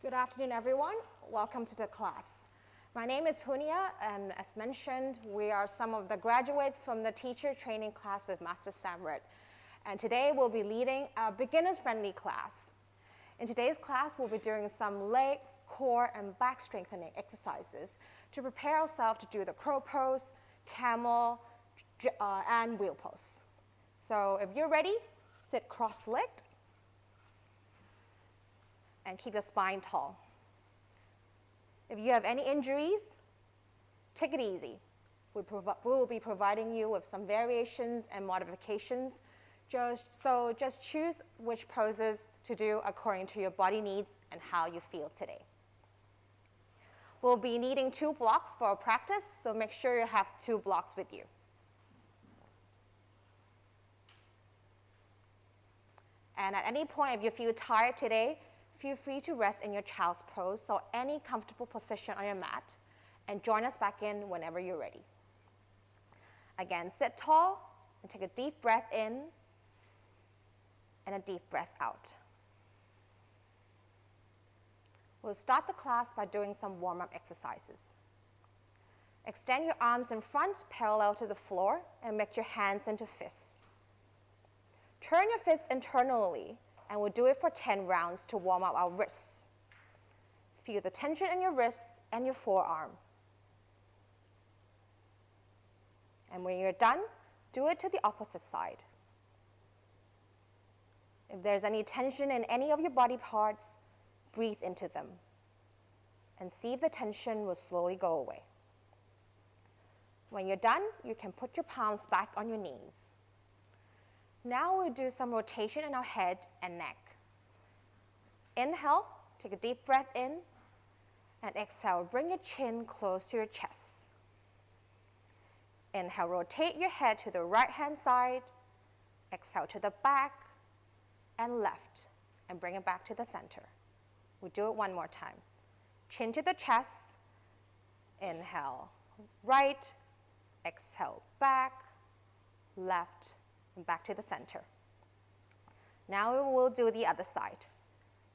Good afternoon, everyone. Welcome to the class. My name is Punya, and as mentioned, we are some of the graduates from the teacher training class with Master Samrit. And today we'll be leading a beginners-friendly class. In today's class, we'll be doing some leg, core, and back strengthening exercises to prepare ourselves to do the crow pose, camel, and wheel pose. So if you're ready, sit cross-legged and keep your spine tall. If you have any injuries, take it easy. We will be providing you with some variations and modifications. Just choose which poses to do according to your body needs and how you feel today. We'll be needing 2 blocks for our practice, so make sure you have 2 blocks with you. And at any point, if you feel tired today, feel free to rest in your child's pose, so any comfortable position on your mat, and join us back in whenever you're ready. Again, sit tall and take a deep breath in and a deep breath out. We'll start the class by doing some warm-up exercises. Extend your arms in front parallel to the floor and make your hands into fists. Turn your fists internally, and we'll do it for 10 rounds to warm up our wrists. Feel the tension in your wrists and your forearm. And when you're done, do it to the opposite side. If there's any tension in any of your body parts, breathe into them and see if the tension will slowly go away. When you're done, you can put your palms back on your knees. Now we'll do some rotation in our head and neck. Inhale, take a deep breath in, and exhale, bring your chin close to your chest. Inhale, rotate your head to the right-hand side, exhale to the back and left, and bring it back to the center. We'll do it one more time. Chin to the chest, inhale, right, exhale, back, left, and back to the center. Now we'll do the other side.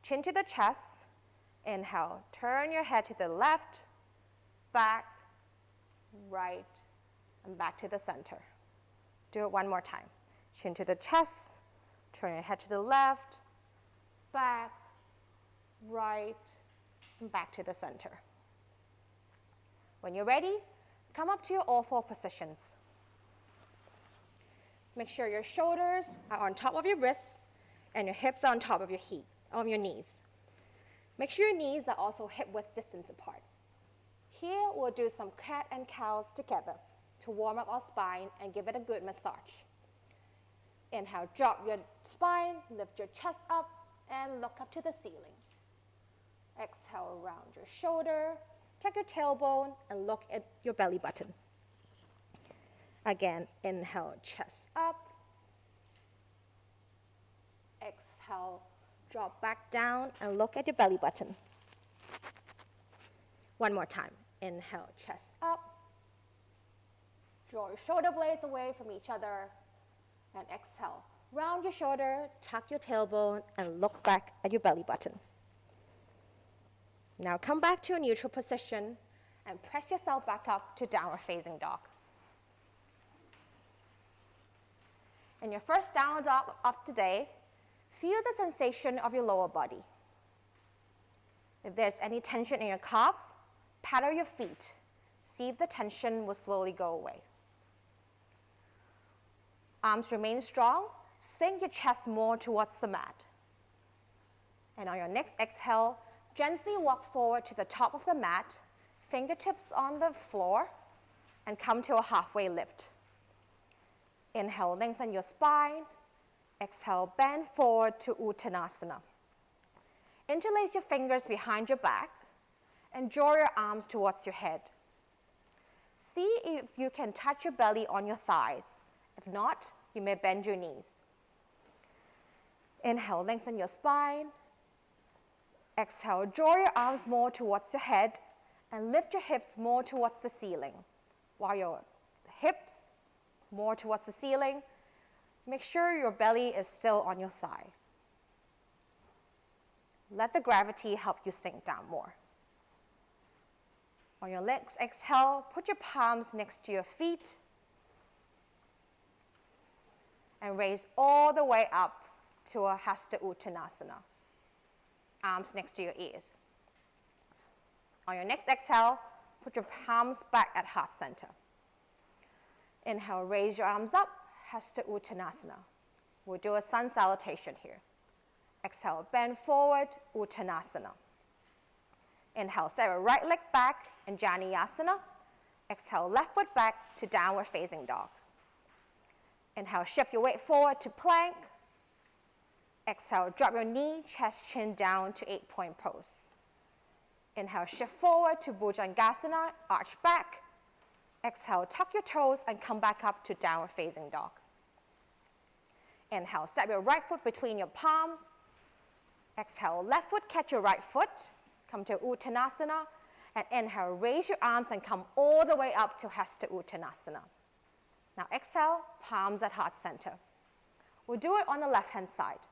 Chin to the chest, inhale, turn your head to the left, back, right, and back to the center. Do it one more time. Chin to the chest, turn your head to the left, back, right, and back to the center. When you're ready, come up to your all 4 positions. Make sure your shoulders are on top of your wrists and your hips are on top of your knees. Make sure your knees are also hip-width distance apart. Here, we'll do some cat and cows together to warm up our spine and give it a good massage. Inhale, drop your spine, lift your chest up, and look up to the ceiling. Exhale, round your shoulder, tuck your tailbone, and look at your belly button. Again, inhale, chest up. Exhale, drop back down and look at your belly button. One more time. Inhale, chest up. Draw your shoulder blades away from each other. And exhale, round your shoulder, tuck your tailbone, and look back at your belly button. Now come back to a neutral position and press yourself back up to downward facing dog. In your first downward dog of the day, feel the sensation of your lower body. If there's any tension in your calves, paddle your feet. See if the tension will slowly go away. Arms remain strong. Sink your chest more towards the mat. And on your next exhale, gently walk forward to the top of the mat, fingertips on the floor, and come to a halfway lift. Inhale, lengthen your spine. Exhale, bend forward to Uttanasana. Interlace your fingers behind your back and draw your arms towards your head. See if you can touch your belly on your thighs. If not, you may bend your knees. Inhale, lengthen your spine. Exhale, draw your arms more towards your head and lift your hips more towards the ceiling. While your hips more towards the ceiling, make sure your belly is still on your thigh. Let the gravity help you sink down more. On your next exhale, put your palms next to your feet and raise all the way up to a Hasta Uttanasana. Arms next to your ears. On your next exhale, put your palms back at heart center. Inhale, raise your arms up, Hasta Uttanasana. We'll do a sun salutation here. Exhale, bend forward, Uttanasana. Inhale, step your right leg back, Janiyasana. Exhale, left foot back to downward facing dog. Inhale, shift your weight forward to plank. Exhale, drop your knee, chest, chin down to 8-point pose. Inhale, shift forward to Bhujangasana, arch back. Exhale, tuck your toes and come back up to downward facing dog. Inhale, step your right foot between your palms. Exhale, left foot, catch your right foot. Come to Uttanasana. And inhale, raise your arms and come all the way up to Hasta Uttanasana. Now exhale, palms at heart center. We'll do it on the left-hand side.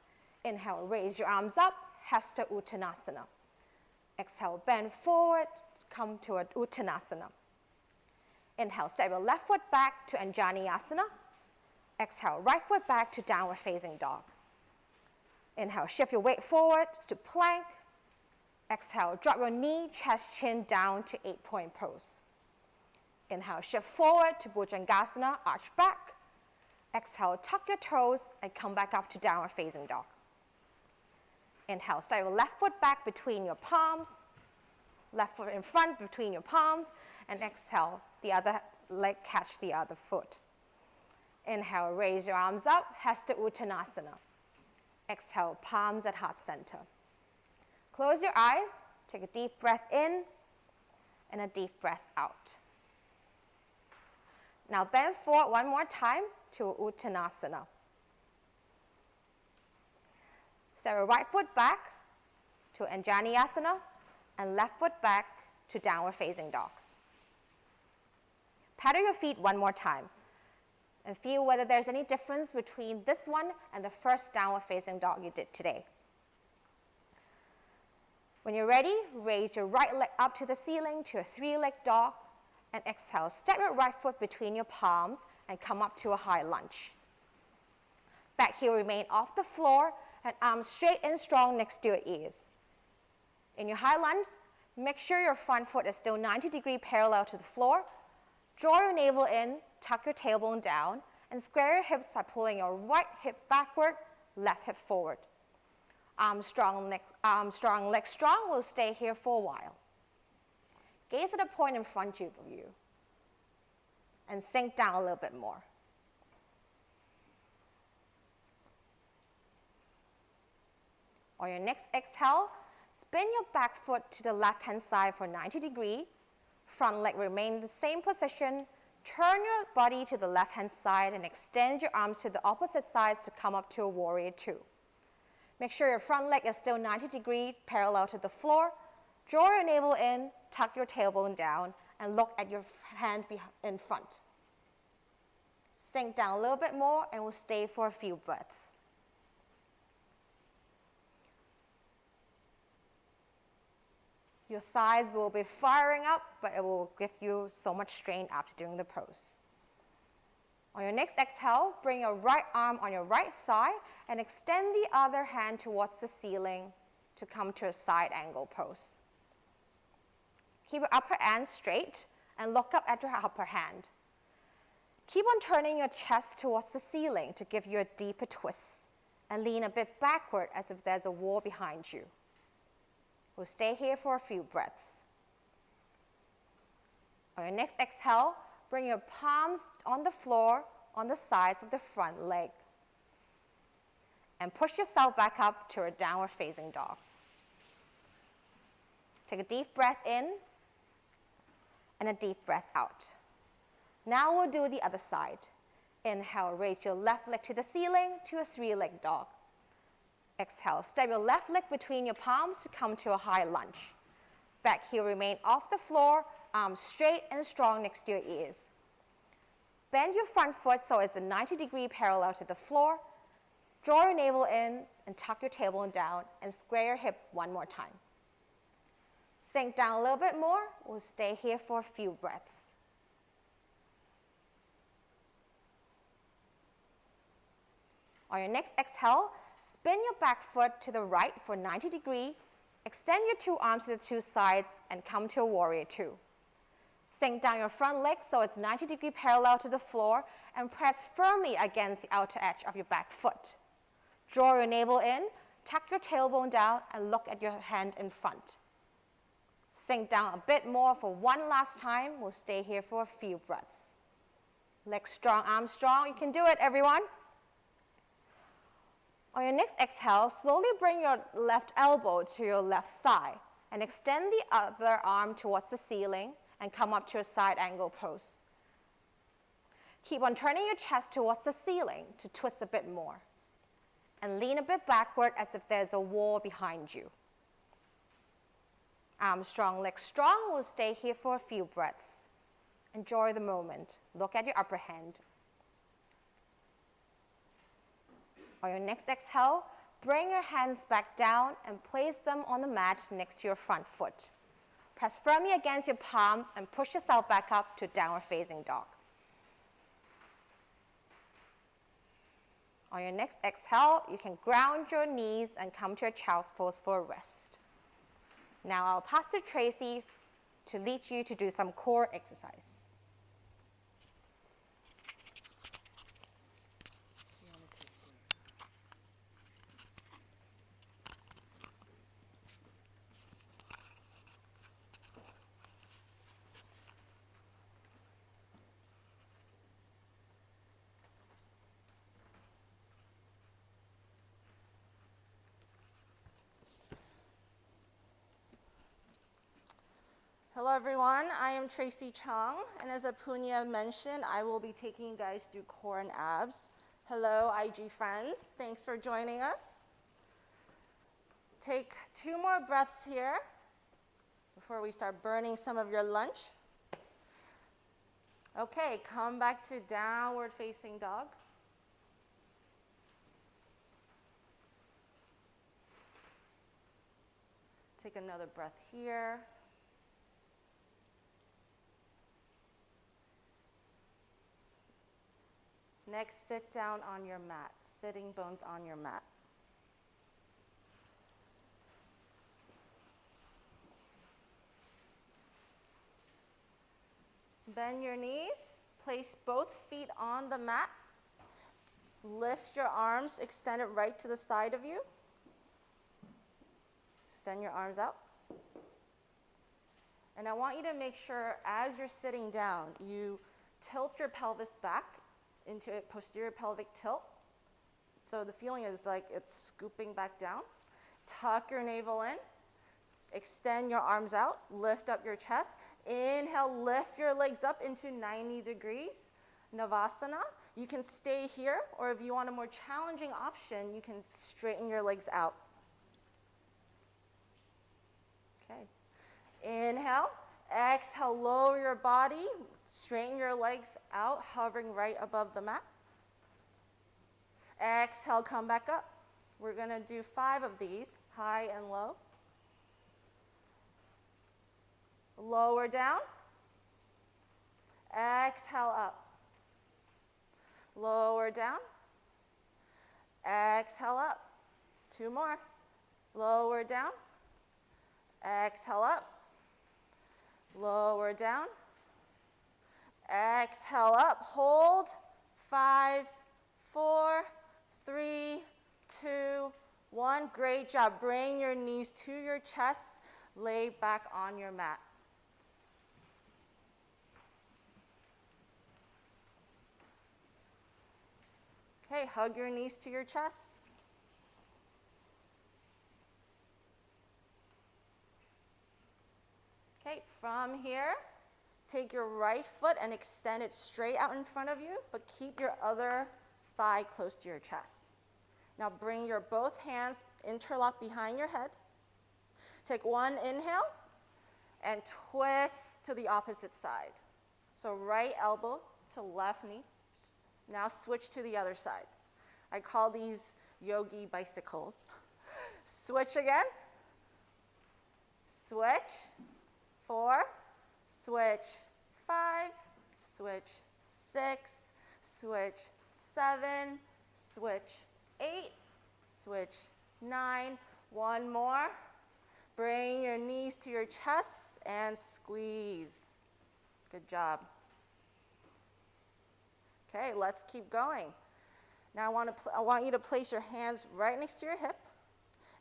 Inhale, raise your arms up, Hasta Uttanasana. Exhale, bend forward, come to a Uttanasana. Inhale, step your left foot back to Anjaneyasana. Exhale, right foot back to downward facing dog. Inhale, shift your weight forward to plank. Exhale, drop your knee, chest, chin down to 8-point pose. Inhale, shift forward to Bhujangasana, arch back. Exhale, tuck your toes and come back up to downward facing dog. Inhale, step your left foot back between your palms. Left foot in front between your palms. And exhale, the other leg catch the other foot. Inhale, raise your arms up, Hasta Uttanasana. Exhale, palms at heart center. Close your eyes, take a deep breath in and a deep breath out. Now bend forward one more time to Uttanasana. Step your right foot back to Anjaneyasana and left foot back to downward facing dog. Paddle your feet one more time and feel whether there's any difference between this one and the first downward facing dog you did today. When you're ready, raise your right leg up to the ceiling to a 3-leg dog and exhale. Step your right foot between your palms and come up to a high lunge. Back heel remain off the floor and arms straight and strong next to your ears. In your high lunge, make sure your front foot is still 90-degree parallel to the floor. Draw your navel in, tuck your tailbone down, and square your hips by pulling your right hip backward, left hip forward. Arms strong, legs strong. We'll stay here for a while. Gaze at the point in front of you and sink down a little bit more. On your next exhale, spin your back foot to the left-hand side for 90 degrees. Front leg remain in the same position. Turn your body to the left-hand side and extend your arms to the opposite sides to come up to a warrior 2. Make sure your front leg is still 90 degrees parallel to the floor. Draw your navel in, tuck your tailbone down, and look at your hand in front. Sink down a little bit more and we'll stay for a few breaths. Your thighs will be firing up, but it will give you so much strain after doing the pose. On your next exhale, bring your right arm on your right thigh and extend the other hand towards the ceiling to come to a side angle pose. Keep your upper hand straight and look up at your upper hand. Keep on turning your chest towards the ceiling to give you a deeper twist and lean a bit backward as if there's a wall behind you. We'll stay here for a few breaths. On your next exhale, bring your palms on the floor on the sides of the front leg. And push yourself back up to a downward facing dog. Take a deep breath in and a deep breath out. Now we'll do the other side. Inhale, raise your left leg to the ceiling to a 3-leg dog. Exhale, step your left leg between your palms to come to a high lunge. Back heel remain off the floor, arms straight and strong next to your ears. Bend your front foot so it's a 90-degree parallel to the floor. Draw your navel in and tuck your tailbone down and square your hips one more time. Sink down a little bit more. We'll stay here for a few breaths. On your next exhale, spin your back foot to the right for 90 degrees. Extend your two arms to the two sides and come to a warrior two. Sink down your front leg so it's 90 degrees parallel to the floor and press firmly against the outer edge of your back foot. Draw your navel in, tuck your tailbone down, and look at your hand in front. Sink down a bit more for one last time. We'll stay here for a few breaths. Legs strong, arms strong. You can do it, everyone. On your next exhale, slowly bring your left elbow to your left thigh and extend the other arm towards the ceiling and come up to a side angle pose. Keep on turning your chest towards the ceiling to twist a bit more. And lean a bit backward as if there's a wall behind you. Arms strong, legs strong. We'll stay here for a few breaths. Enjoy the moment. Look at your upper hand. On your next exhale, bring your hands back down and place them on the mat next to your front foot. Press firmly against your palms and push yourself back up to downward facing dog. On your next exhale, you can ground your knees and come to a child's pose for a rest. Now I'll pass to Tracy to lead you to do some core exercise. Hello everyone, I am Tracy Chong, and as Apunya mentioned, I will be taking you guys through core and abs. Hello IG friends, thanks for joining us. Take 2 more breaths here before we start burning some of your lunch. Okay, come back to downward facing dog. Take another breath here. Next, sit down on your mat, sitting bones on your mat. Bend your knees, place both feet on the mat. Lift your arms, extend it right to the side of you. Extend your arms out. And I want you to make sure as you're sitting down, you tilt your pelvis back into a posterior pelvic tilt. So the feeling is like it's scooping back down. Tuck your navel in. Extend your arms out. Lift up your chest. Inhale, lift your legs up into 90 degrees. Navasana. You can stay here, or if you want a more challenging option, you can straighten your legs out. Okay. Inhale. Exhale, lower your body. Straighten your legs out, hovering right above the mat. Exhale, come back up. We're going to do 5 of these, high and low. Lower down. Exhale, up. Lower down. Exhale, up. 2 more. Lower down. Exhale, up. Lower down. Exhale up, hold, 5, 4, 3, 2, 1. Great job. Bring your knees to your chest, lay back on your mat. Okay, hug your knees to your chest. Okay, from here, take your right foot and extend it straight out in front of you, but keep your other thigh close to your chest. Now bring your both hands interlock behind your head. Take one inhale and twist to the opposite side. So right elbow to left knee. Now switch to the other side. I call these yogi bicycles. Switch again. Switch. 4. Switch. 5. Switch. 6. Switch. 7. Switch. 8. Switch. 9. One more. Bring your knees to your chest and squeeze. Good job. Okay, let's keep going. Now I want you to place your hands right next to your hip.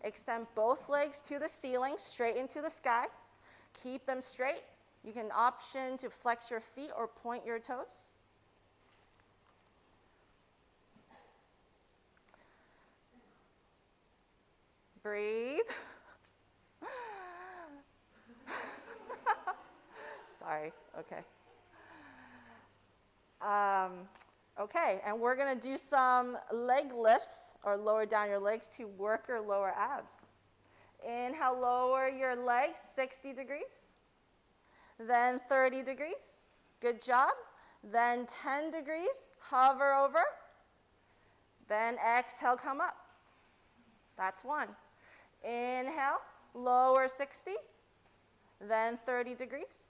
Extend both legs to the ceiling, straight into the sky. Keep them straight. You can option to flex your feet or point your toes. Breathe. Sorry, okay. Okay, and we're gonna do some leg lifts or lower down your legs to work your lower abs. Inhale, lower your legs 60 degrees, then 30 degrees. Good job. Then 10 degrees, hover over. Then exhale, come up. That's one. Inhale, lower 60, then 30 degrees,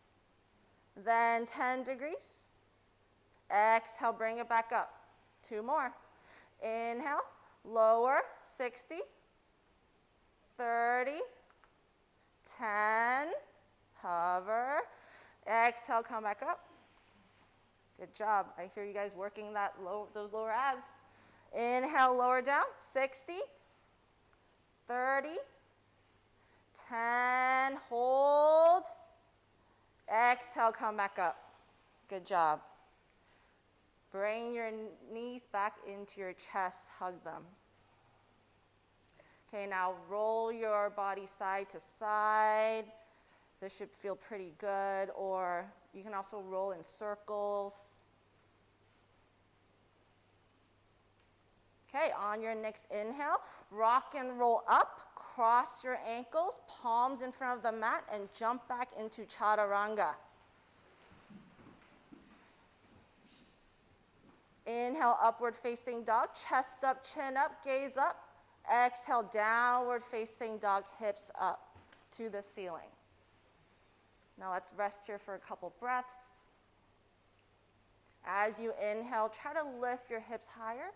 then 10 degrees. Exhale, bring it back up. 2 more. Inhale, lower 60, 30, 10, hover. Exhale, come back up. Good job. I hear you guys working those lower abs. Inhale, lower down, 60, 30, 10, hold. Exhale, come back up. Good job. Bring your knees back into your chest, hug them. Okay, now roll your body side to side. This should feel pretty good, or you can also roll in circles. Okay, on your next inhale, rock and roll up, cross your ankles, palms in front of the mat, and jump back into chaturanga. Inhale, upward facing dog, chest up, chin up, gaze up. Exhale, downward facing dog, hips up to the ceiling. Now let's rest here for a couple breaths. As you inhale, try to lift your hips higher.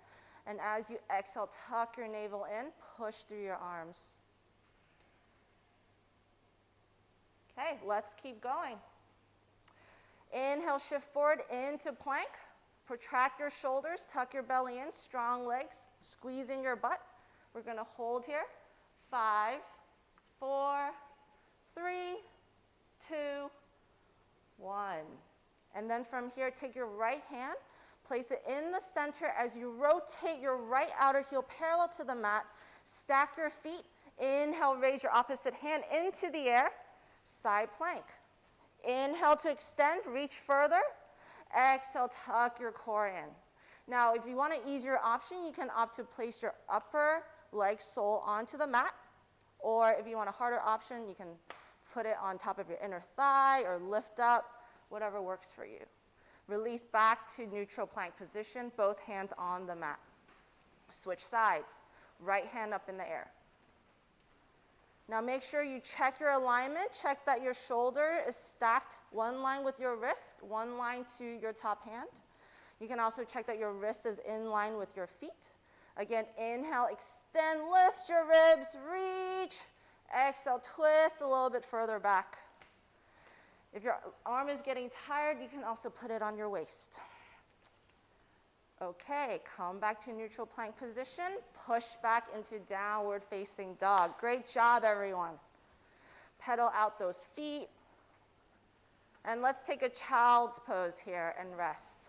And as you exhale, tuck your navel in, push through your arms. Okay, let's keep going. Inhale, shift forward into plank. Protract your shoulders, tuck your belly in, strong legs, squeezing your butt. We're going to hold here. 5, 4, 3, 2, 1. And then from here, take your right hand, place it in the center as you rotate your right outer heel parallel to the mat. Stack your feet. Inhale, raise your opposite hand into the air. Side plank. Inhale to extend, reach further. Exhale, tuck your core in. Now, if you want to ease your option, you can opt to place your upper leg sole onto the mat. Or if you want a harder option, you can put it on top of your inner thigh or lift up, whatever works for you. Release back to neutral plank position, both hands on the mat. Switch sides, right hand up in the air. Now make sure you check your alignment, check that your shoulder is stacked one line with your wrist, one line to your top hand. You can also check that your wrist is in line with your feet. Again, inhale, extend, lift your ribs, reach. Exhale, twist a little bit further back. If your arm is getting tired, you can also put it on your waist. Okay, come back to neutral plank position. Push back into downward facing dog. Great job, everyone. Pedal out those feet. And let's take a child's pose here and rest.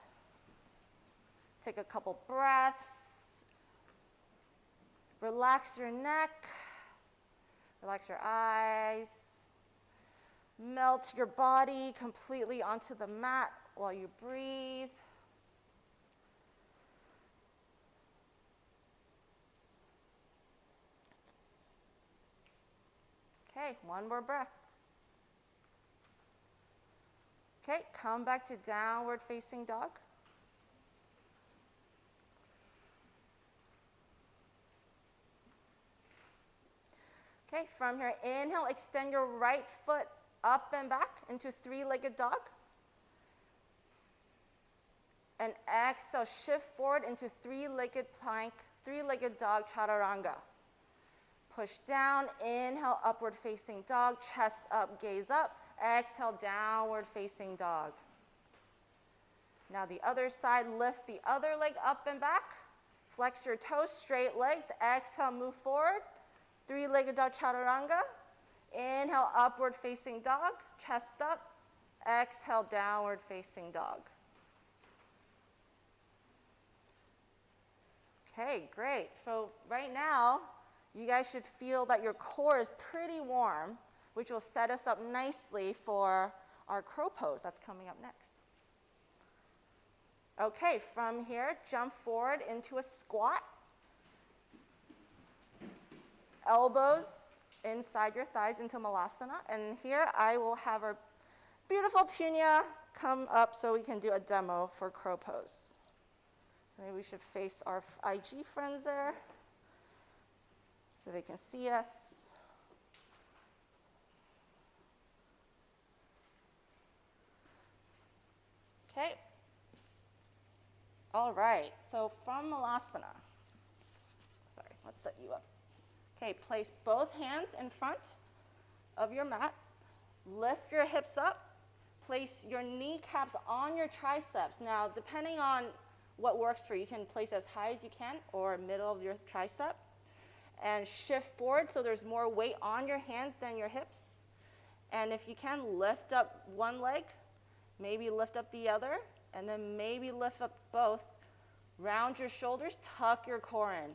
Take a couple breaths. Relax your neck. Relax your eyes. Melt your body completely onto the mat while you breathe. Okay, one more breath. Okay, come back to downward facing dog. Okay, from here, inhale, extend your right foot up and back into three-legged dog. And exhale, shift forward into three-legged plank, three-legged dog, chaturanga. Push down, inhale, upward facing dog, chest up, gaze up. Exhale, downward facing dog. Now the other side, lift the other leg up and back. Flex your toes, straight legs. Exhale, move forward. Three-legged dog, chaturanga. Inhale, upward facing dog, chest up. Exhale, downward facing dog. Okay, great. So right now, you guys should feel that your core is pretty warm, which will set us up nicely for our crow pose that's coming up next. Okay, from here, jump forward into a squat. Elbows inside your thighs into malasana. And here I will have our beautiful Punya come up so we can do a demo for crow pose. So maybe we should face our IG friends there so they can see us. Okay. All right, so from malasana, sorry, let's set you up. Okay, place both hands in front of your mat. Lift your hips up. Place your kneecaps on your triceps. Now, depending on what works for you, you can place as high as you can or middle of your tricep. And shift forward so there's more weight on your hands than your hips. And if you can, lift up one leg, maybe lift up the other, and then maybe lift up both. Round your shoulders, tuck your core in.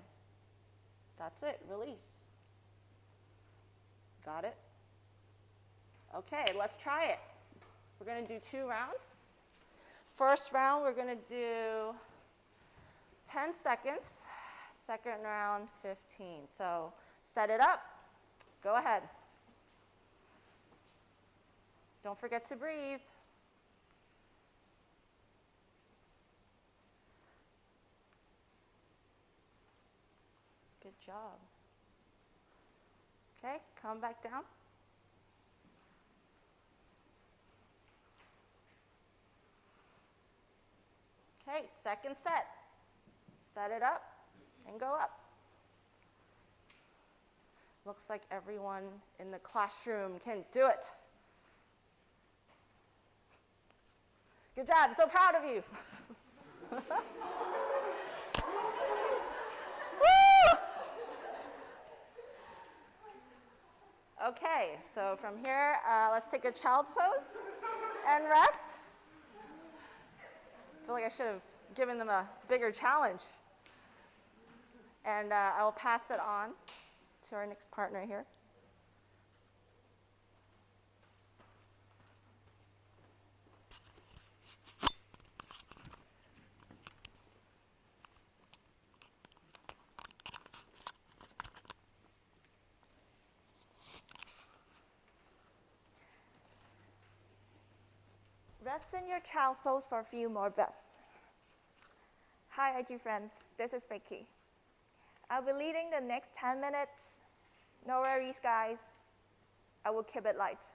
That's it, release. Got it? Okay, let's try it. We're gonna do 2 rounds. First round, we're gonna do 10 seconds. Second round, 15. So set it up, go ahead. Don't forget to breathe. Good job. Okay, come back down. Okay, second set. Set it up and go up. Looks like everyone in the classroom can do it. Good job, so proud of you. Woo! Okay, so from here, let's take a child's pose and rest. I feel like I should have given them a bigger challenge. And I will pass it on to our next partner here. Rest in your child's pose for a few more breaths. Hi, IG friends. This is Vicky. I'll be leading the next 10 minutes. No worries, guys. I will keep it light.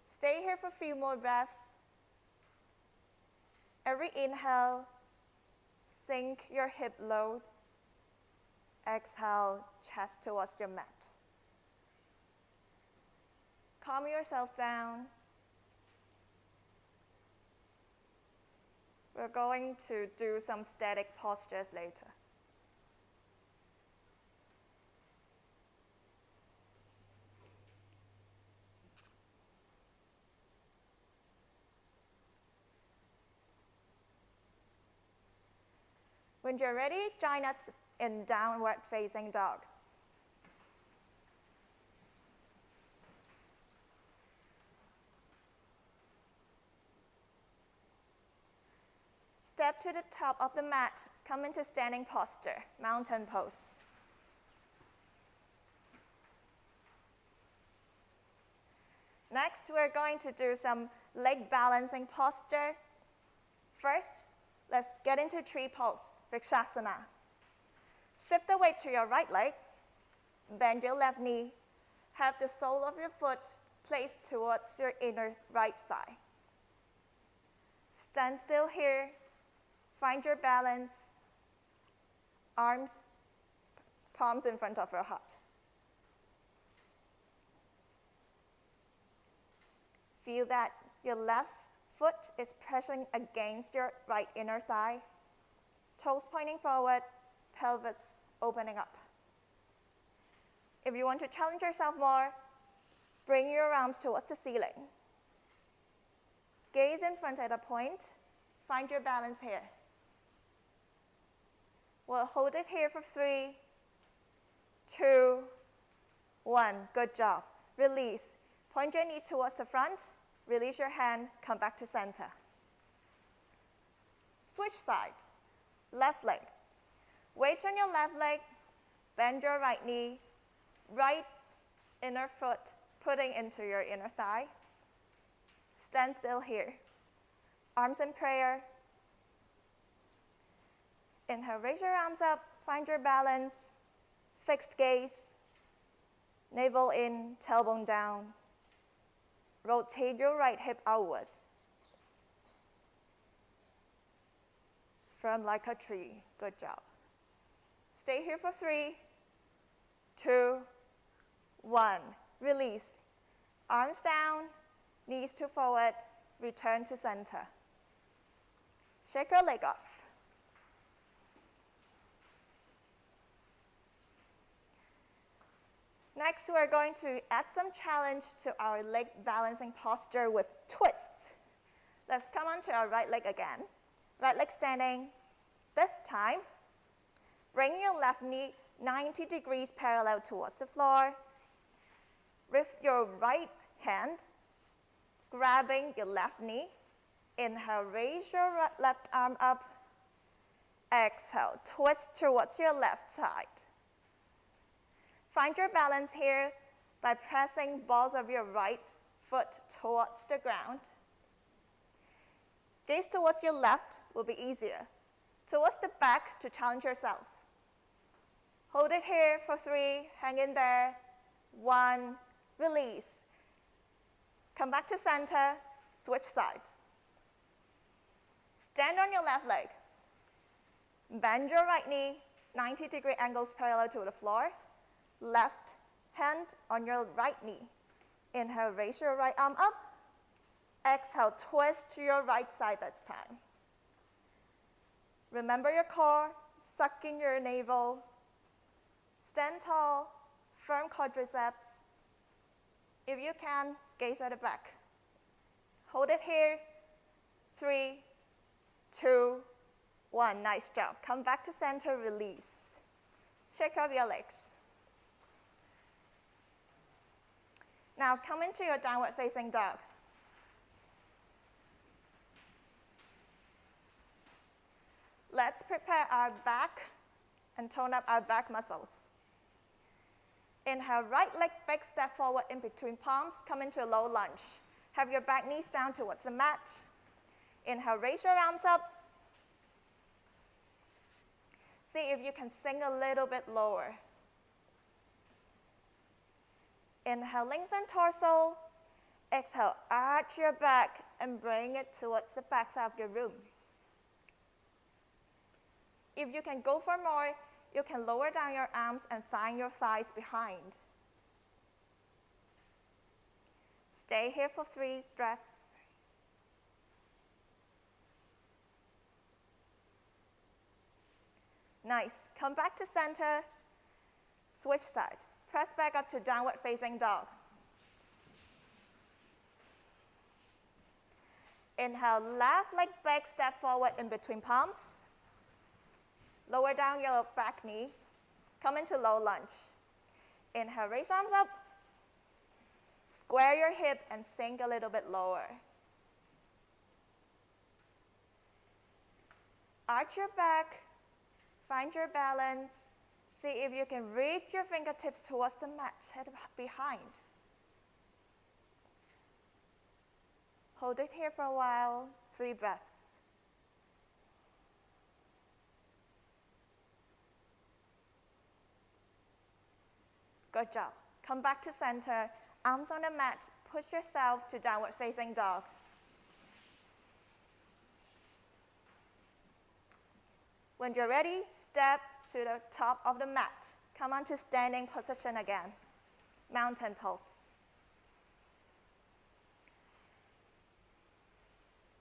Stay here for a few more breaths. Every inhale, sink your hip low. Exhale, chest towards your mat. Calm yourself down. We're going to do some static postures later. When you're ready, join us in downward facing dog. Step to the top of the mat, come into standing posture, mountain pose. Next, we're going to do some leg balancing posture. First, let's get into tree pose, Vrikshasana. Shift the weight to your right leg. Bend your left knee. Have the sole of your foot placed towards your inner right thigh. Stand still here. Find your balance. Arms, palms in front of your heart. Feel that your left foot is pressing against your right inner thigh. Toes pointing forward, pelvis opening up. If you want to challenge yourself more, bring your arms towards the ceiling. Gaze in front at a point. Find your balance here. We'll hold it here for 3, 2, 1. Good job. Release. Point your knees towards the front. Release your hand. Come back to center. Switch side. Left leg. Weight on your left leg. Bend your right knee. Right inner foot putting into your inner thigh. Stand still here. Arms in prayer. Inhale, raise your arms up, find your balance, fixed gaze, navel in, tailbone down. Rotate your right hip outwards. Firm like a tree, good job. Stay here for 3, 2, 1. Release. Arms down, knees to forward, return to center. Shake your leg off. Next, we're going to add some challenge to our leg balancing posture with twist. Let's come onto our right leg again. Right leg standing. This time, bring your left knee 90 degrees parallel towards the floor. With your right hand, grabbing your left knee. Inhale, raise your left arm up. Exhale, twist towards your left side. Find your balance here by pressing balls of your right foot towards the ground. Gaze towards your left will be easier. Towards the back to challenge yourself. Hold it here for 3, hang in there. 1, release. Come back to center, switch side. Stand on your left leg. Bend your right knee, 90-degree angles parallel to the floor. Left hand on your right knee. Inhale, raise your right arm up. Exhale, twist to your right side this time. Remember your core, suck in your navel. Stand tall, firm quadriceps. If you can, gaze at the back. Hold it here. 3, 2, 1. Nice job. Come back to center, release. Shake off your legs. Now come into your downward facing dog. Let's prepare our back and tone up our back muscles. Inhale, right leg big step forward in between palms, come into a low lunge. Have your back knees down towards the mat. Inhale, raise your arms up. See if you can sink a little bit lower. Inhale, lengthen torso. Exhale, arch your back and bring it towards the back side of your room. If you can go for more, you can lower down your arms and find your thighs behind. Stay here for 3 breaths. Nice. Come back to center. Switch side. Press back up to downward facing dog. Inhale, left leg back step forward in between palms. Lower down your back knee. Come into low lunge. Inhale, raise arms up. Square your hip and sink a little bit lower. Arch your back. Find your balance. See if you can reach your fingertips towards the mat, head behind. Hold it here for a while, 3 breaths. Good job. Come back to center, arms on the mat, push yourself to downward facing dog. When you're ready, step to the top of the mat. Come on to standing position again. Mountain pose.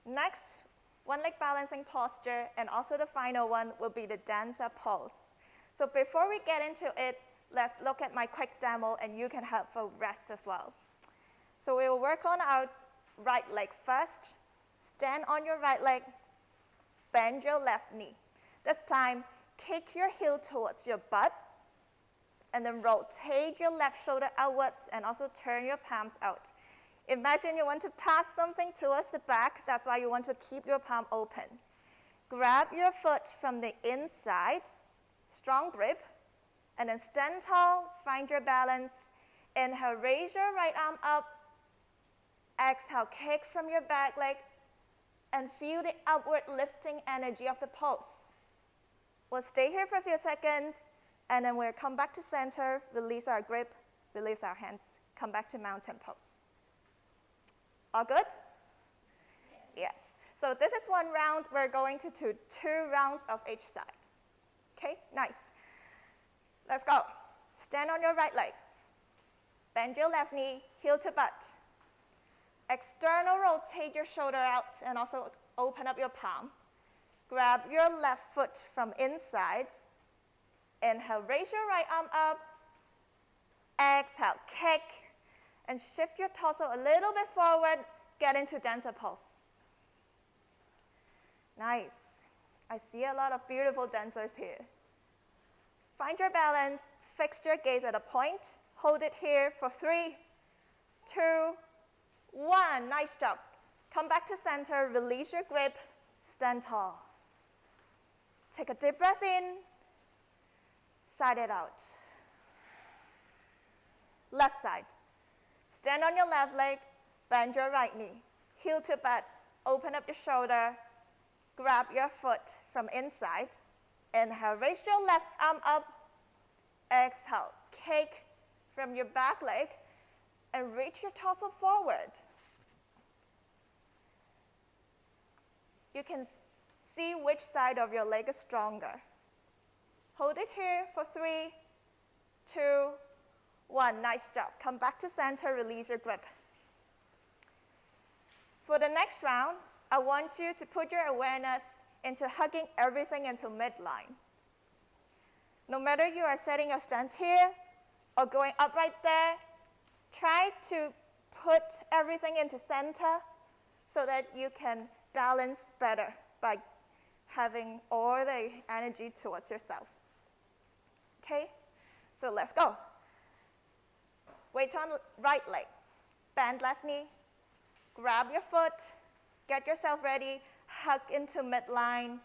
Next, one leg balancing posture, and also the final one will be the dancer pose. So before we get into it, let's look at my quick demo, and you can have a rest as well. So we will work on our right leg first. Stand on your right leg, bend your left knee. This time, kick your heel towards your butt, and then rotate your left shoulder outwards and also turn your palms out. Imagine you want to pass something towards the back. That's why you want to keep your palm open. Grab your foot from the inside, strong grip, and then stand tall, find your balance. Inhale, raise your right arm up. Exhale, kick from your back leg, and feel the upward lifting energy of the pose. We'll stay here for a few seconds, and then we'll come back to center, release our grip, release our hands, come back to mountain pose. All good? Yes. So this is one round. We're going to do 2 rounds of each side. Okay, nice. Let's go. Stand on your right leg. Bend your left knee, heel to butt. External rotate your shoulder out and also open up your palm. Grab your left foot from inside. Inhale, raise your right arm up. Exhale, kick. And shift your torso a little bit forward. Get into dancer pose. Nice. I see a lot of beautiful dancers here. Find your balance. Fix your gaze at a point. Hold it here for 3, 2, 1. Nice job. Come back to center. Release your grip. Stand tall. Take a deep breath in. Side it out. Left side. Stand on your left leg. Bend your right knee. Heel to butt. Open up your shoulder. Grab your foot from inside. Inhale, raise your left arm up. Exhale, kick from your back leg and reach your torso forward. You can see which side of your leg is stronger. Hold it here for 3, 2, 1. Nice job. Come back to center, release your grip. For the next round, I want you to put your awareness into hugging everything into midline. No matter you are setting your stance here or going up right there, try to put everything into center so that you can balance better by having all the energy towards yourself. Okay, so let's go. Weight on right leg, bend left knee, grab your foot, get yourself ready, hug into midline.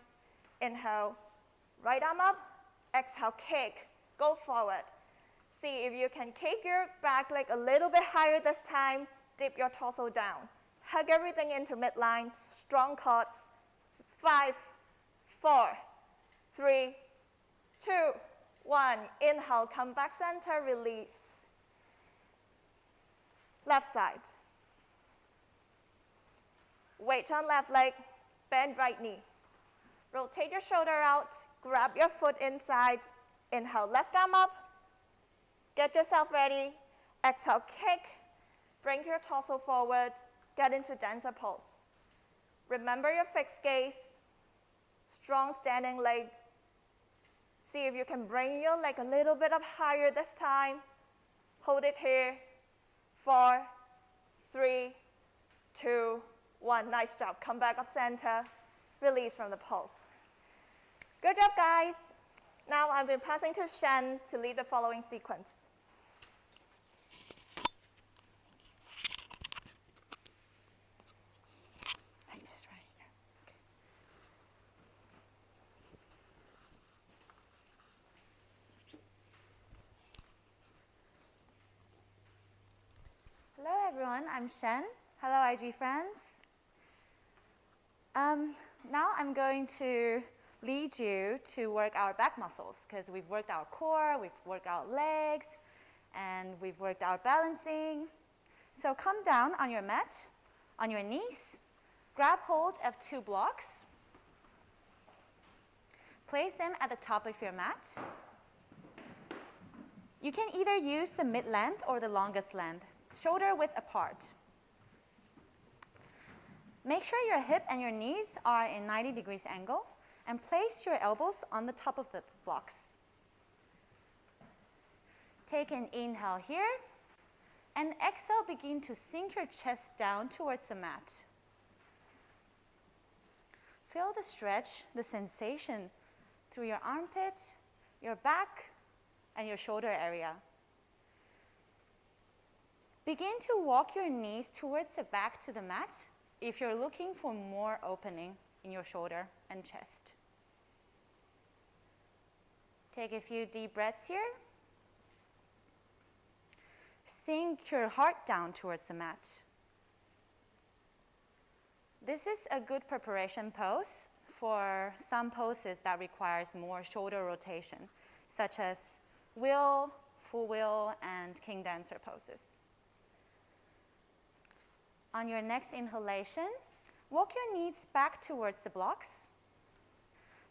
Inhale, right arm up, exhale, kick, go forward. See if you can kick your back leg a little bit higher this time, dip your torso down. Hug everything into midline, strong quads. 5, 4, 3, 2, 1. Inhale, come back center, release. Left side. Weight on left leg, bend right knee. Rotate your shoulder out, grab your foot inside. Inhale, left arm up. Get yourself ready. Exhale, kick. Bring your torso forward. Get into dancer pose. Remember your fixed gaze. Strong standing leg. See if you can bring your leg a little bit up higher this time. Hold it here. 4, 3, 2, 1. Nice job. Come back up center. Release from the pose. Good job, guys. Now I'll be passing to Shen to lead the following sequence. Like this right here. Okay. Hello everyone, I'm Shen. Hello IG friends. Now I'm going to lead you to work our back muscles because we've worked our core, we've worked our legs, and we've worked out balancing. So come down on your mat, on your knees, grab hold of 2 blocks, place them at the top of your mat. You can either use the mid-length or the longest length, shoulder width apart. Make sure your hip and your knees are in 90 degrees angle, and place your elbows on the top of the blocks. Take an inhale here, and exhale, begin to sink your chest down towards the mat. Feel the stretch, the sensation through your armpit, your back, and your shoulder area. Begin to walk your knees towards the back to the mat if you're looking for more opening in your shoulder and chest. Take a few deep breaths here. Sink your heart down towards the mat. This is a good preparation pose for some poses that requires more shoulder rotation, such as wheel, full wheel, and king dancer poses. On your next inhalation, walk your knees back towards the blocks.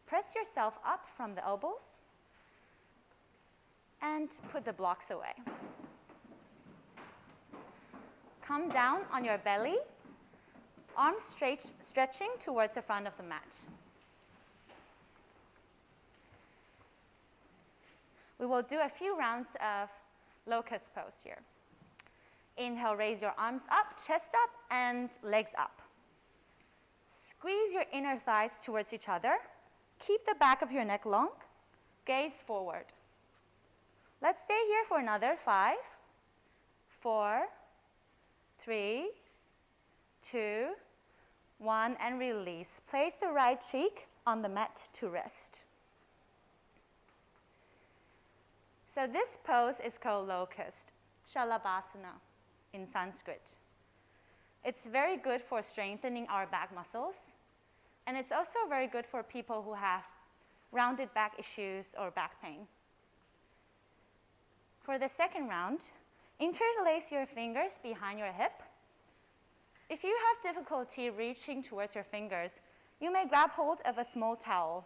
Press yourself up from the elbows and put the blocks away. Come down on your belly, arms straight, stretching towards the front of the mat. We will do a few rounds of locust pose here. Inhale, raise your arms up, chest up, and legs up. Squeeze your inner thighs towards each other. Keep the back of your neck long. Gaze forward. Let's stay here for another 5, 4, 3, 2, 1, and release. Place the right cheek on the mat to rest. So this pose is called locust, Shalabhasana in Sanskrit. It's very good for strengthening our back muscles, and it's also very good for people who have rounded back issues or back pain. For the second round, interlace your fingers behind your hip. If you have difficulty reaching towards your fingers, you may grab hold of a small towel.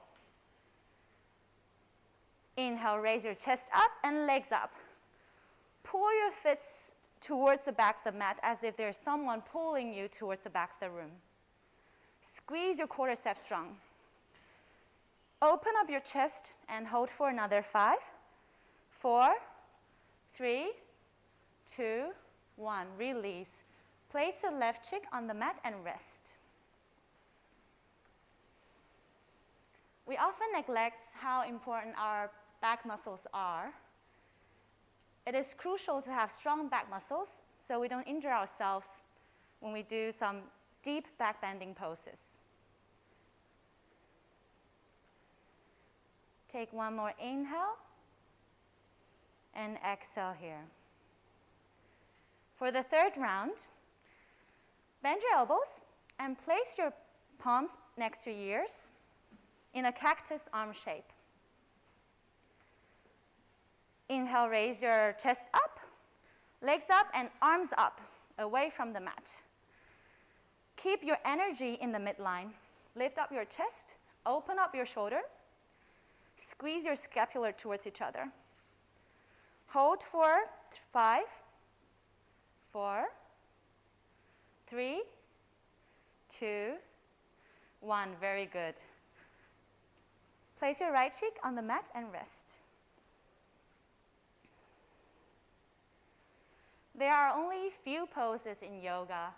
Inhale, raise your chest up and legs up. Pull your fists towards the back of the mat as if there's someone pulling you towards the back of the room. Squeeze your quadriceps strong. Open up your chest and hold for another 5, 4, 3, 2, 1. Release. Place the left cheek on the mat and rest. We often neglect how important our back muscles are. It is crucial to have strong back muscles so we don't injure ourselves when we do some deep back bending poses. Take one more inhale and exhale here. For the third round, bend your elbows and place your palms next to your ears in a cactus arm shape. Inhale, raise your chest up, legs up, and arms up, away from the mat. Keep your energy in the midline. Lift up your chest, open up your shoulder, squeeze your scapula towards each other. Hold for 5, 4, 3, 2, 1. Very good. Place your right cheek on the mat and rest. There are only few poses in yoga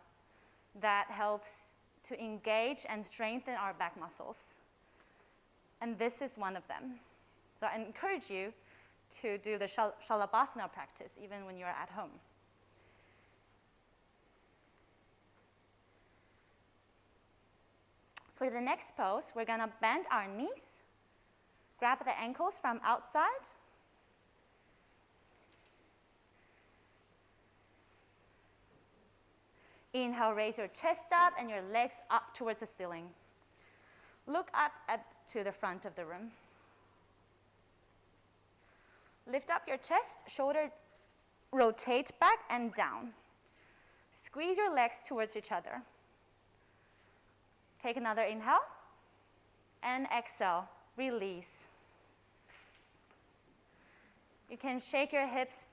that helps to engage and strengthen our back muscles. And this is one of them. So I encourage you to do the Shalabhasana practice even when you're at home. For the next pose, we're going to bend our knees, grab the ankles from outside, inhale, raise your chest up and your legs up towards the ceiling. Look up to the front of the room. Lift up your chest, shoulder rotate back and down. Squeeze your legs towards each other. Take another inhale, and exhale, release. You can shake your hips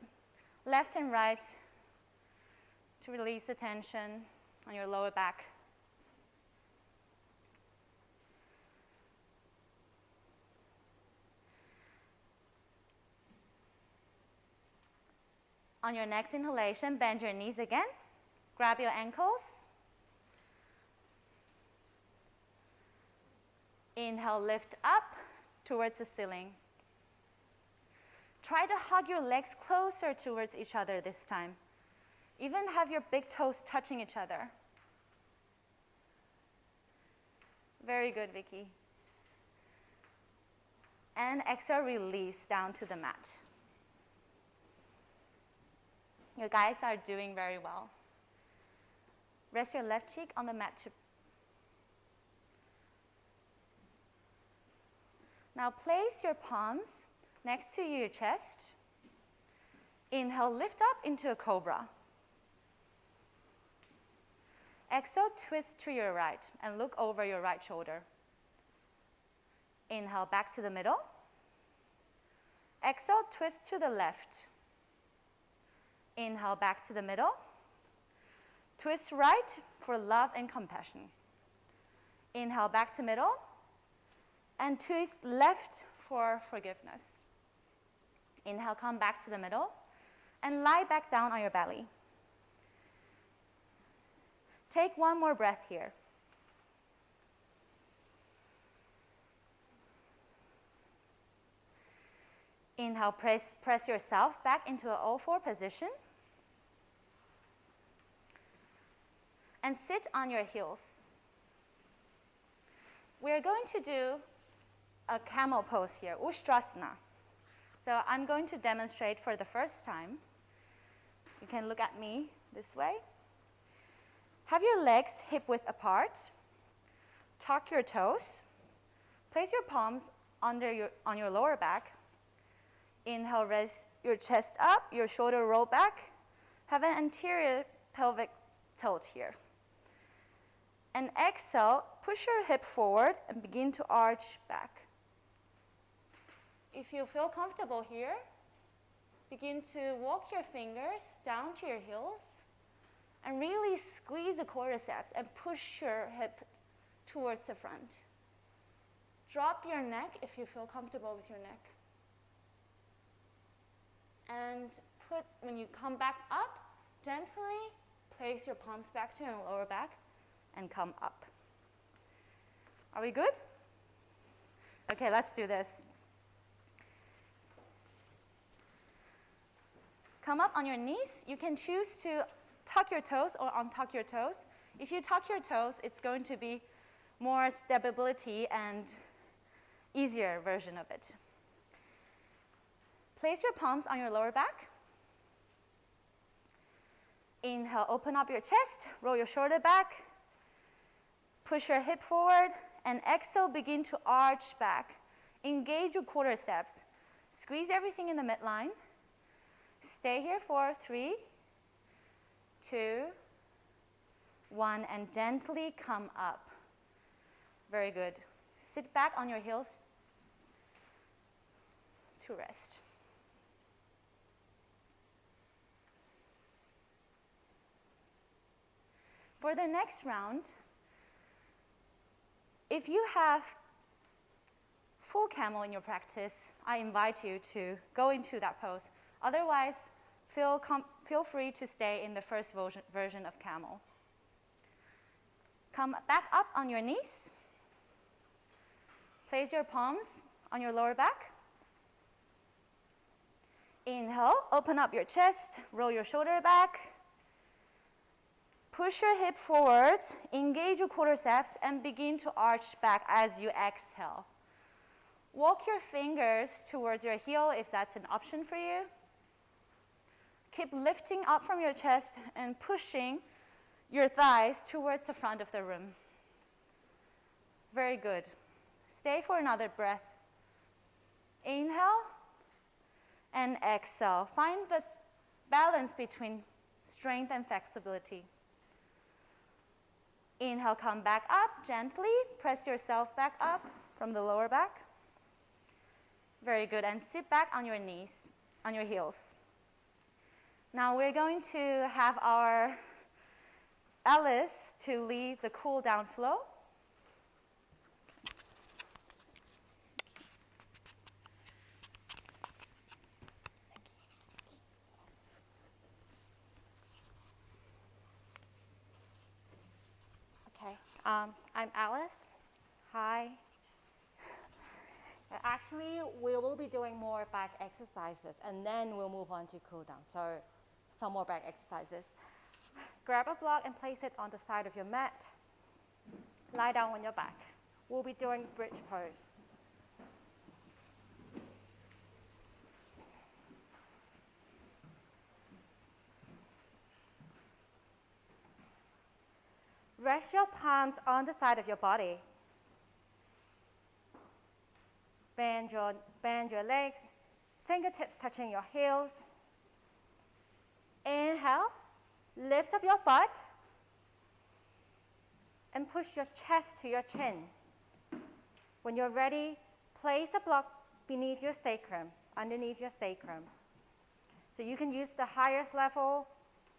left and right to release the tension on your lower back. On your next inhalation, bend your knees again. Grab your ankles. Inhale, lift up towards the ceiling. Try to hug your legs closer towards each other this time. Even have your big toes touching each other. Very good, Vicky. And exhale, release down to the mat. You guys are doing very well. Rest your left cheek on the mat. Now place your palms next to your chest. Inhale, lift up into a cobra. Exhale, twist to your right and look over your right shoulder. Inhale, back to the middle. Exhale, twist to the left. Inhale, back to the middle. Twist right for love and compassion. Inhale, back to middle. And twist left for forgiveness. Inhale, come back to the middle. And lie back down on your belly. Take one more breath here. Inhale, press yourself back into an O4 position. And sit on your heels. We're going to do a camel pose here, Ustrasana. So I'm going to demonstrate for the first time. You can look at me this way. Have your legs hip-width apart. Tuck your toes. Place your palms on your lower back. Inhale, raise your chest up, your shoulder roll back. Have an anterior pelvic tilt here. And exhale, push your hip forward and begin to arch back. If you feel comfortable here, begin to walk your fingers down to your heels and really squeeze the quadriceps and push your hip towards the front. Drop your neck if you feel comfortable with your neck. And when you come back up, gently place your palms back to your lower back and come up. Are we good? Okay, let's do this. Come up on your knees. You can choose to tuck your toes or untuck your toes. If you tuck your toes, it's going to be more stability and easier version of it. Place your palms on your lower back. Inhale, open up your chest, roll your shoulder back, push your hip forward, and exhale, begin to arch back. Engage your quadriceps. Squeeze everything in the midline. Stay here for 3, 2, 1, and gently come up. Very good. Sit back on your heels to rest. For the next round, if you have full camel in your practice, I invite you to go into that pose. Otherwise, feel free to stay in the first version of camel. Come back up on your knees. Place your palms on your lower back. Inhale, open up your chest, roll your shoulder back. Push your hip forwards, engage your quadriceps, and begin to arch back as you exhale. Walk your fingers towards your heel if that's an option for you. Keep lifting up from your chest and pushing your thighs towards the front of the room. Very good. Stay for another breath. Inhale and exhale. Find the balance between strength and flexibility. Inhale, come back up gently. Press yourself back up from the lower back. Very good. And sit back on your knees, on your heels. Now we're going to have our Alice to lead the cool down flow. Okay, I'm Alice. Hi. Actually, we will be doing more back exercises, and then we'll move on to cool down. So, some more back exercises. Grab a block and place it on the side of your mat. Lie down on your back. We'll be doing bridge pose. Rest your palms on the side of your body. Bend your legs, fingertips touching your heels. Inhale, lift up your butt, and push your chest to your chin. When you're ready, place a block beneath your sacrum, underneath your sacrum. So you can use the highest level,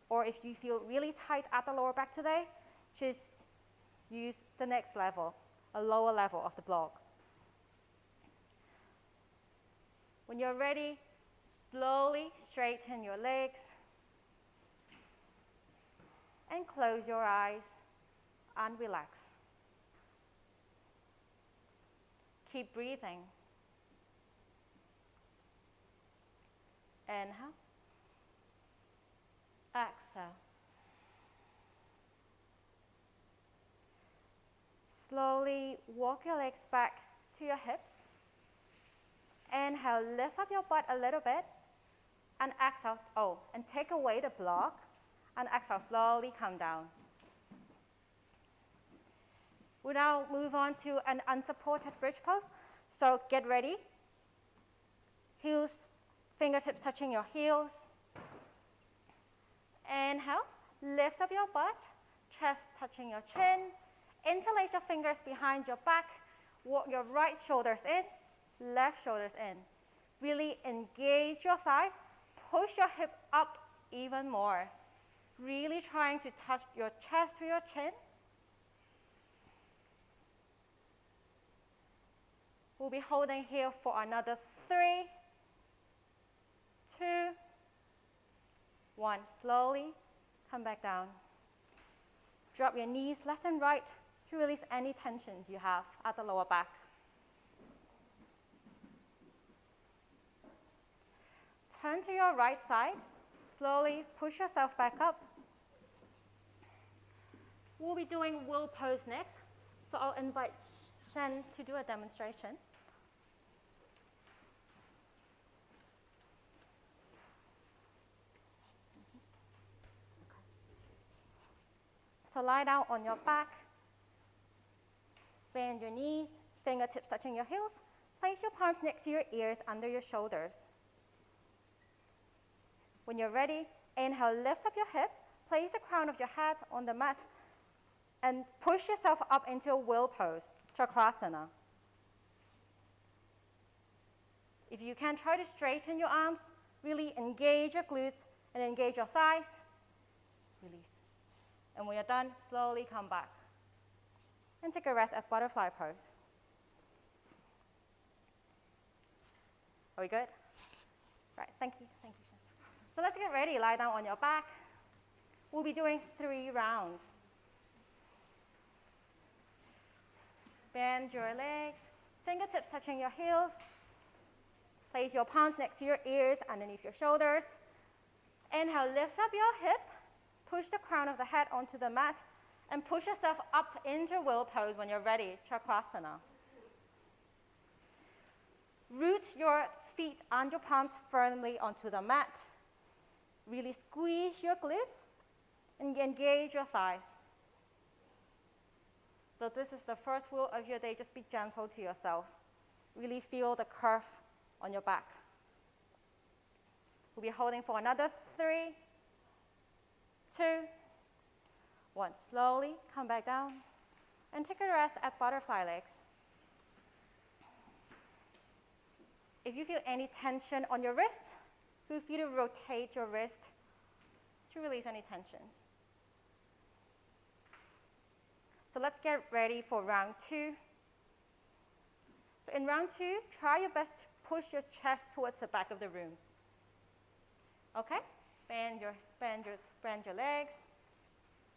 or if you feel really tight at the lower back today, just use the next level, a lower level of the block. When you're ready, slowly straighten your legs and close your eyes and relax. Keep breathing. Inhale. Exhale. Slowly walk your legs back to your hips. Inhale, lift up your butt a little bit, and exhale, and take away the block, and exhale, slowly come down. We now move on to an unsupported bridge pose. So get ready. Heels, fingertips touching your heels. Inhale, lift up your butt, chest touching your chin. Interlace your fingers behind your back. Walk your right shoulders in, left shoulders in. Really engage your thighs. Push your hip up even more. Really trying to touch your chest to your chin. We'll be holding here for another 3, 2, 1. Slowly come back down. Drop your knees left and right to release any tensions you have at the lower back. Turn to your right side. Slowly push yourself back up. We'll be doing wheel pose next. So I'll invite Shen to do a demonstration. So lie down on your back. Bend your knees, fingertips touching your heels. Place your palms next to your ears under your shoulders. When you're ready, inhale, lift up your hip, place the crown of your head on the mat, and push yourself up into a wheel pose, Chakrasana. If you can, try to straighten your arms, really engage your glutes and engage your thighs. Release. And when you're done, slowly come back. And take a rest at butterfly pose. Are we good? Right, thank you. Thank you, Shen. So let's get ready. Lie down on your back. We'll be doing 3 rounds. Bend your legs, fingertips touching your heels. Place your palms next to your ears, underneath your shoulders. Inhale, lift up your hip. Push the crown of the head onto the mat and push yourself up into wheel pose when you're ready, Chakrasana. Root your feet and your palms firmly onto the mat. Really squeeze your glutes and engage your thighs. So this is the first wheel of your day. Just be gentle to yourself. Really feel the curve on your back. We'll be holding for another 3, 2, 1. Slowly come back down and take a rest at butterfly legs. If you feel any tension on your wrist, feel free to rotate your wrist to release any tensions. So let's get ready for round 2. So in round 2, try your best to push your chest towards the back of the room. Okay? Bend your legs.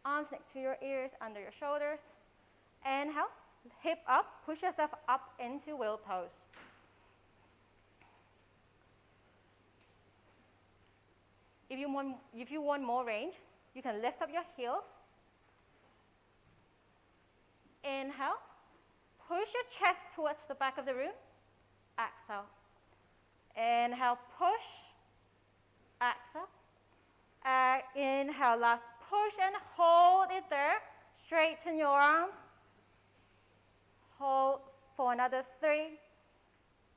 Arms next to your ears, under your shoulders. Inhale, hip up, push yourself up into wheel pose. If you want more range, you can lift up your heels. Inhale, push your chest towards the back of the room. Exhale. Inhale, push. Exhale. Inhale, last push and hold it there. Straighten your arms. Hold for another 3,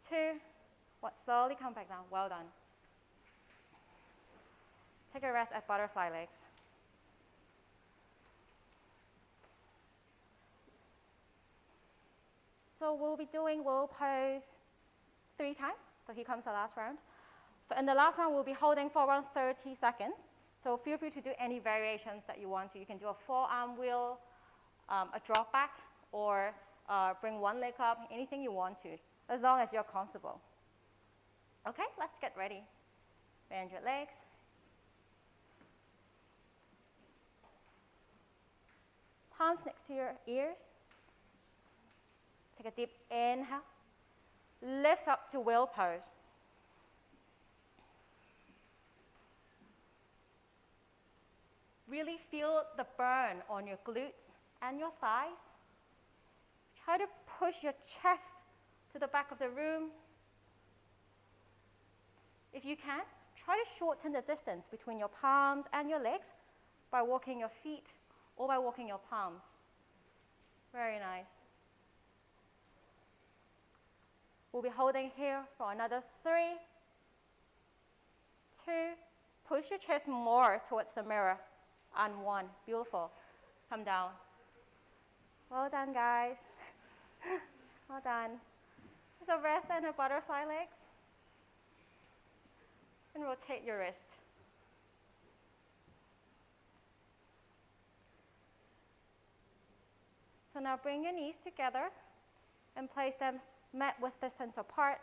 2, 1. Slowly come back down. Well done. Take a rest at butterfly legs. So we'll be doing wheel pose 3 times. So here comes the last round. So in the last round, we'll be holding for around 30 seconds. So feel free to do any variations that you want to. You can do a forearm wheel, a drop back, or bring one leg up, anything you want to, as long as you're comfortable. Okay, let's get ready. Bend your legs. Palms next to your ears. Take a deep inhale. Lift up to wheel pose. Really feel the burn on your glutes and your thighs. Try to push your chest to the back of the room. If you can, try to shorten the distance between your palms and your legs by walking your feet or by walking your palms. Very nice. We'll be holding here for another 3, 2, push your chest more towards the mirror, and 1. Beautiful. Come down. Well done, guys. Well done. So rest and a butterfly legs. And rotate your wrist. So now bring your knees together and place them mat width distance apart.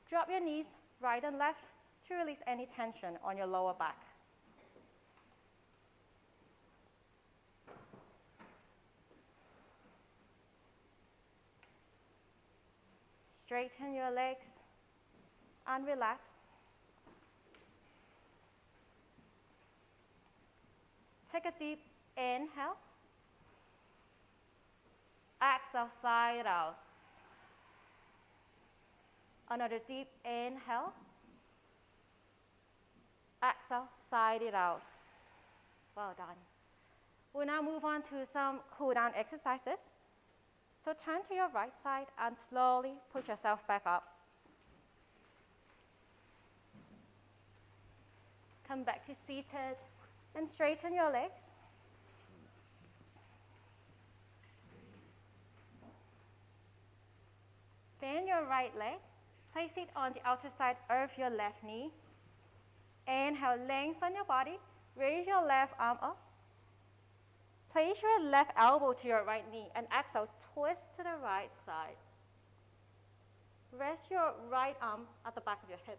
Drop your knees right and left to release any tension on your lower back. Straighten your legs and relax. Take a deep inhale. Exhale, side out. Another deep inhale. Exhale, side it out. Well done. We'll now move on to some cool down exercises. So turn to your right side and slowly put yourself back up. Come back to seated and straighten your legs. Bend your right leg. Place it on the outer side of your left knee. Inhale, lengthen your body. Raise your left arm up. Place your left elbow to your right knee and exhale, twist to the right side. Rest your right arm at the back of your hip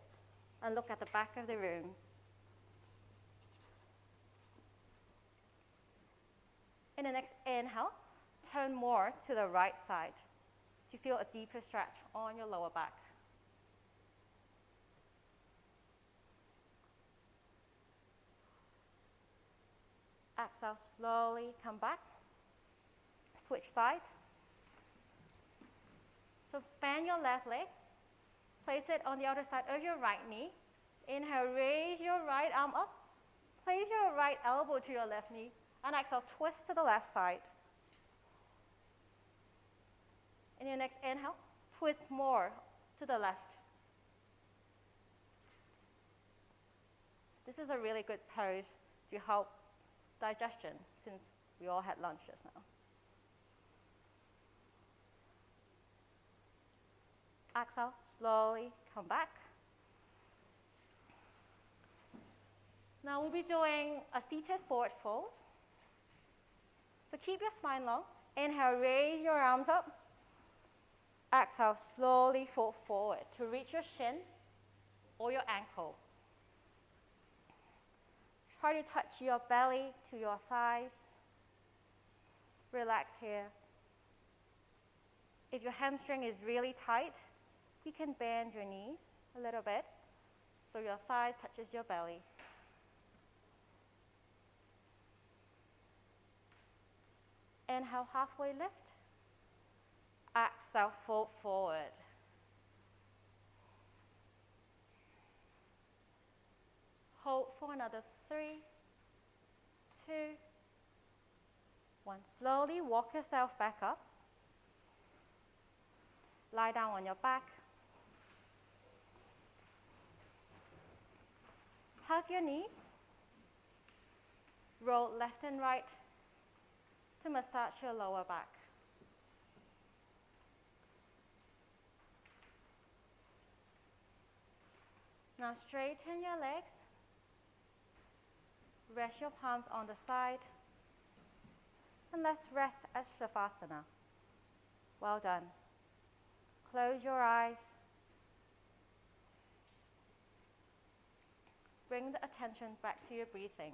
and look at the back of the room. In the next inhale, turn more to the right side to feel a deeper stretch on your lower back. Exhale, slowly come back. Switch side. So bend your left leg. Place it on the outer side of your right knee. Inhale, raise your right arm up. Place your right elbow to your left knee. And exhale, twist to the left side. In your next inhale, twist more to the left. This is a really good pose to help digestion since we all had lunch just now. Exhale, slowly come back. Now we'll be doing a seated forward fold. So keep your spine long. Inhale, raise your arms up. Exhale, slowly fold forward to reach your shin or your ankle. Try to touch your belly to your thighs. Relax here. If your hamstring is really tight, you can bend your knees a little bit so your thighs touches your belly. Inhale, halfway lift. Exhale, fold forward. Hold for another 3, 2, 1. Slowly walk yourself back up. Lie down on your back. Hug your knees. Roll left and right to massage your lower back. Now straighten your legs. Rest your palms on the side. And let's rest as Shavasana. Well done. Close your eyes. Bring the attention back to your breathing.